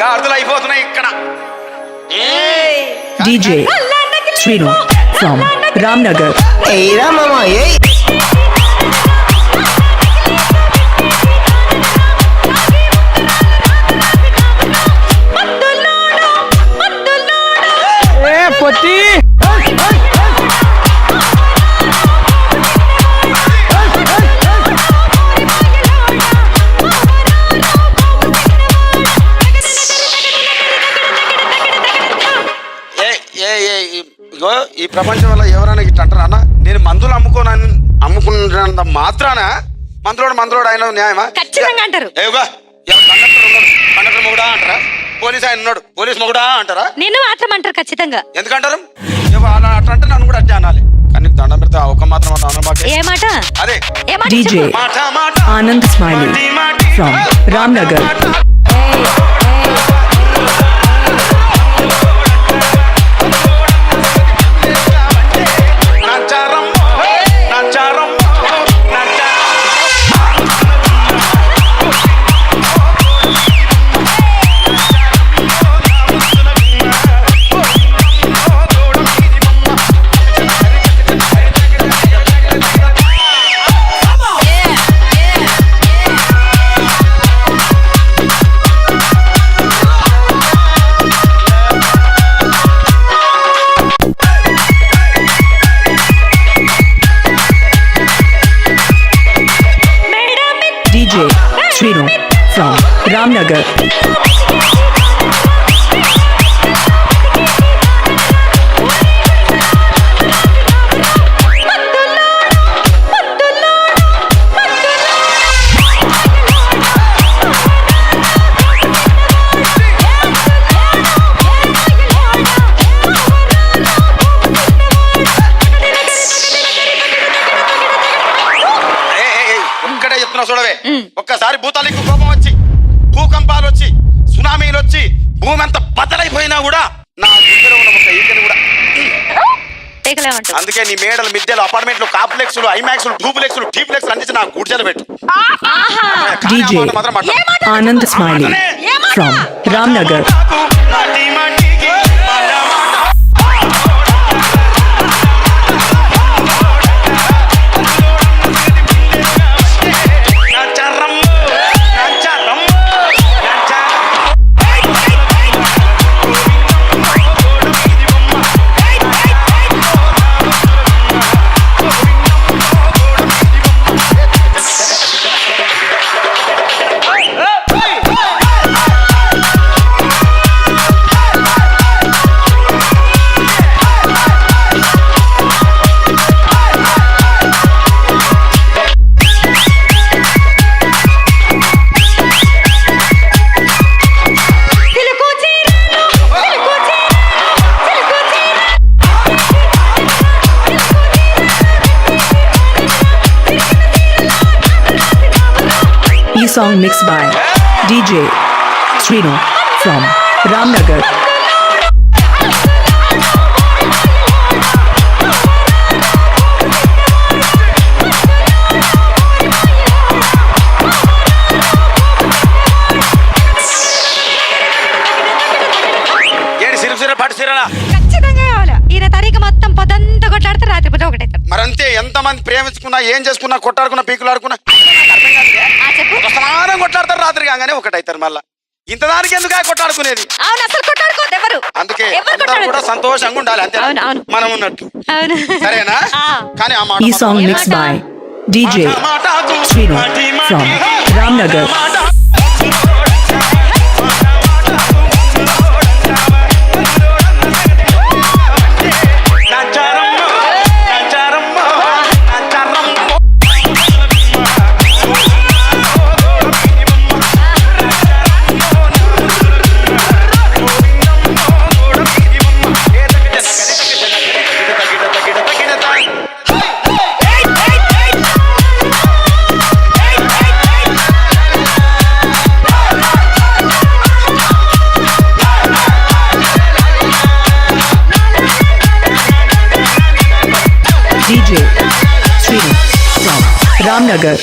గాడుదలు అయిపోతున్నాయి ఇక్కడ. DJ Srinu from Ramnagar. Hey Ramama, hey. పొట్టి ఈ ప్రపంచంలో ఎవరైనా ఇట్లా అంటారా అన్న? నేను మందులు అమ్ముకున్నంత మాత్రాన మందులోడు ఆయన న్యాయమా? ఖచ్చితంగా అంటారు. కండక్టర్ ఉన్నాడు, కండక్టర్ మొగుడా అంటారా? పోలీస్ ఆయన ఉన్నాడు, పోలీస్ మొగుడా అంటారా? నిన్ను మాత్రం అంటారు ఖచ్చితంగా. ఎందుకంటారు? అట్లా అంటే నన్ను కూడా అట్లా అనాలి. కానీ దండం పెడితే ఒక మాత్రం ఏ మాట? అదే DJ Anand Smiley from Ramnagar. DJ Srinu from Ramnagar. చూడవే, ఒక్కసారి భూతాలకు కోపం వచ్చి, భూకంపాలు వచ్చి, సునామీలు వచ్చి, భూమి అంతా బద్దలైపోయినా కూడా నా దగ్గర ఉన్న ఒక ఈకని కూడా. అందుకే నీ మేడలు, మిద్దెలు, అపార్ట్మెంట్లు, కాంప్లెక్స్లు, ఐమాక్స్లు, డూప్లెక్స్లు, టీప్లెక్స్లు అందించి నా గుడిచెలు పెట్టు. DJ Anand Smiley from Ramnagar. Song mixed by DJ Srinu from Ramnagar. మరంతే, ఎంతమంది ప్రేమించుకున్నా, ఏం చేసుకున్నా, కొట్టాడుకున్నా, పీకులాడుకున్నా సమానం కొట్లాడతారు. రాత్రి కాగానే ఒకటైతారు. మళ్ళా ఇంత దానికి ఎందుకు కొట్లాడుకునేది? అందుకే కూడా సంతోషంగా ఉండాలి, అంతే మనం ఉన్నట్టు. సరేనా? కానీ ఈ song mix by DJ Srinu from Ramnagar. DJ Srinu from Ramnagar.